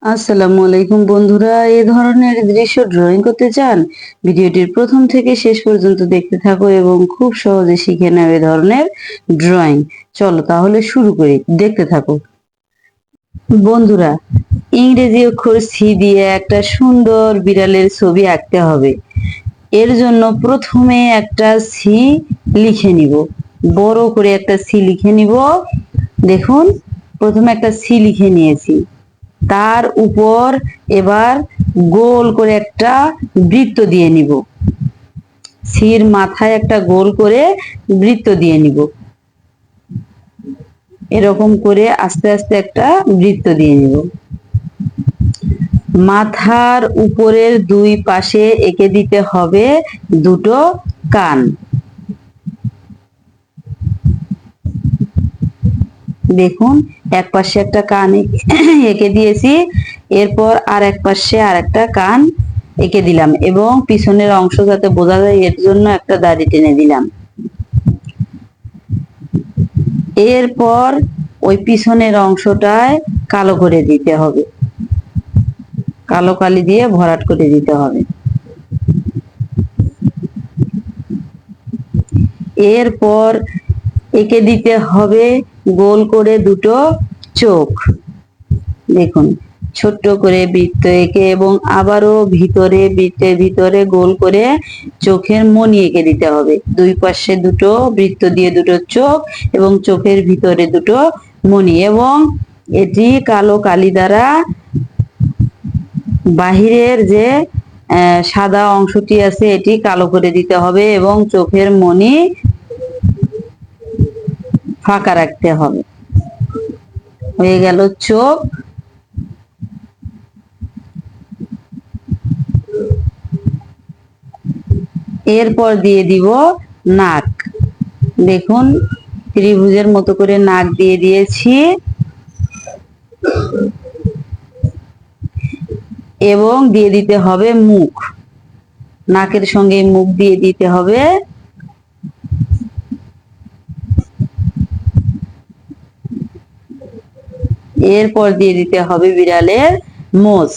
আসসালামু আলাইকুম বন্ধুরা, এই ধরনের দৃশ্য ড্রয়িং করতে চান? ভিডিওটির প্রথম থেকে শেষ পর্যন্ত দেখতে থাকো এবং খুব সহজে শিখে নাও এ ধরনের ড্রয়িং। চলো তাহলে শুরু করি, দেখতে থাকো। বন্ধুরা, ইংরেজি অক্ষর সি দিয়ে একটা সুন্দর বিড়ালের ছবি আঁকতে হবে। এর জন্য প্রথমে একটা সি লিখে নিব, বড় করে একটা সি লিখে নিব। দেখুন, প্রথমে একটা সি লিখে নিয়েছি। তার উপর এবার গোল করে একটা বৃত্ত দিয়ে নিব। সির মাথায় একটা গোল করে বৃত্ত দিয়ে নিব। এরকম করে আস্তে আস্তে একটা বৃত্ত দিয়ে নিব। মাথার উপরের দুই পাশে এঁকে দিতে হবে দুটো কান। দেখুন, এক পাশে একটা কান এঁকে দিয়েছি, এরপর আর এক পাশে আর একটা কান এঁকে দিলাম এবং পিছনের অংশ যাতে বোঝা যায় এর জন্য একটা দাড়ি টেনে দিলাম। এরপর ওই পিছনের অংশটায় কালো করে দিতে হবে, কালো কালি দিয়ে ভরাট করে দিতে হবে। এরপর এঁকে দিতে হবে গোল করে দুটো চোখ। দেখুন, ছোট্ট করে বৃত্ত এঁকে এবং আবারও ভিতরে বৃত্তের ভিতরে গোল করে চোখের মনি এঁকে দিতে হবে। দুই পাশে দুটো বৃত্ত দিয়ে দুটো চোখ এবং চোখের ভিতরে দুটো মনি, এবং এটি কালো কালি দ্বারা বাহিরের যে সাদা অংশটি আছে এটি কালো করে দিতে হবে এবং চোখের মনি ফাঁকা রাখতে হবে। হয়ে গেল চোখ। এরপর দিয়ে দিব নাক। দেখুন, ত্রিভুজের মতো করে নাক দিয়ে দিয়েছি এবং দিয়ে দিতে হবে মুখ। নাকের সঙ্গে মুখ দিয়ে দিতে হবে। এরপর দিয়ে দিতে হবে বিড়ালের মোষ।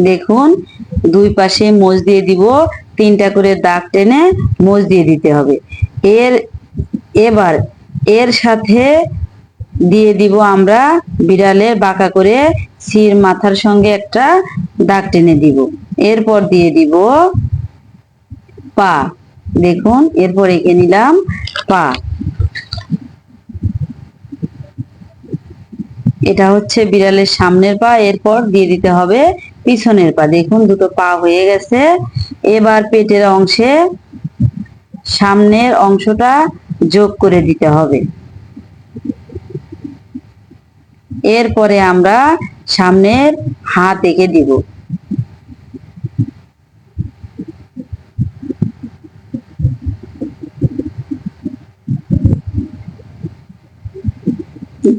দেখুন, দুই পাশে মোষ দিয়ে দিব, তিনটা করে দাগ টেনে মোষ দিয়ে দিতে হবে। এবার এর সাথে দিয়ে দিব আমরা বিড়ালের বাঁকা করে সির মাথার সঙ্গে একটা দাগ টেনে দিব। এরপর দিয়ে দিব পা। দেখুন, এরপর এঁকে নিলাম পা। এটা হচ্ছে বিড়ালের সামনের পা। এরপর দিয়ে দিতে হবে পিছনের পা। দেখুন, দুটো পা হয়ে গেছে। এবার পেটের অংশে সামনের অংশটা যোগ করে দিতে হবে। এরপরে আমরা সামনের হাত এঁকে দিব।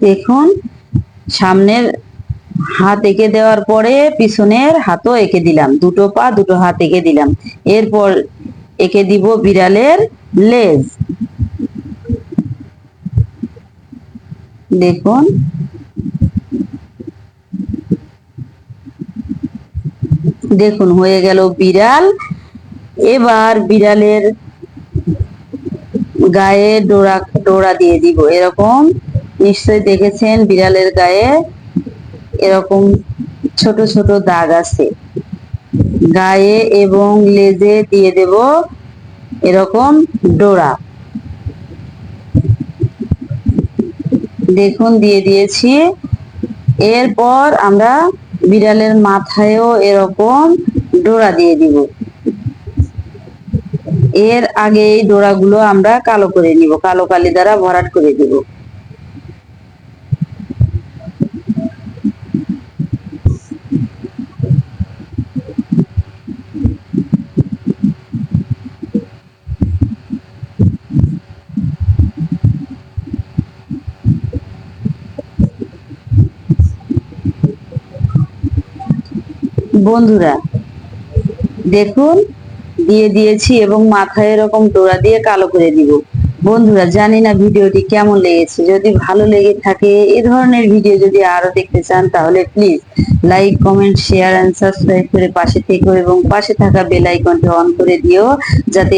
দেখুন, সামনের হাত এঁকে দেওয়ার পরে পিছনের হাতও এঁকে দিলাম, দুটো পা দুটো হাত এঁকে দিলাম। এরপর এঁকে দিব বিড়ালের লেজ। দেখুন, দেখুন হয়ে গেল বিড়াল। এবার বিড়ালের গায়ে ডোরা ডোরা দিয়ে দিব। এরকম নিশ্চয়ই দেখেছেন বিড়ালের গায়ে এরকম ছোট ছোট দাগ আছে। গায়ে এবং লেজে দিয়ে দেব এরকম ডোরা। দেখুন, দিয়ে দিয়েছি। এরপর আমরা বিড়ালের মাথায়ও এরকম ডোরা দিয়ে দিব। এর আগে এই ডোরাগুলো আমরা কালো করে নিব, কালো কালি দ্বারা ভরাট করে দিব। বন্ধুরা, দেখুন দিয়ে দিয়েছি এবং মাথায় এরকম ডোরা দিয়ে কালো করে দিব। বন্ধুরা, জানি না ভিডিওটি কেমন লেগেছে। যদি ভালো লেগে থাকে, এ ধরনের ভিডিও যদি আরো দেখতে চান, তাহলে please like, comment, share and subscribe করে পাশে থেকো এবং পাশে থাকা বেল আইকনটি অন করে দিও, যাতে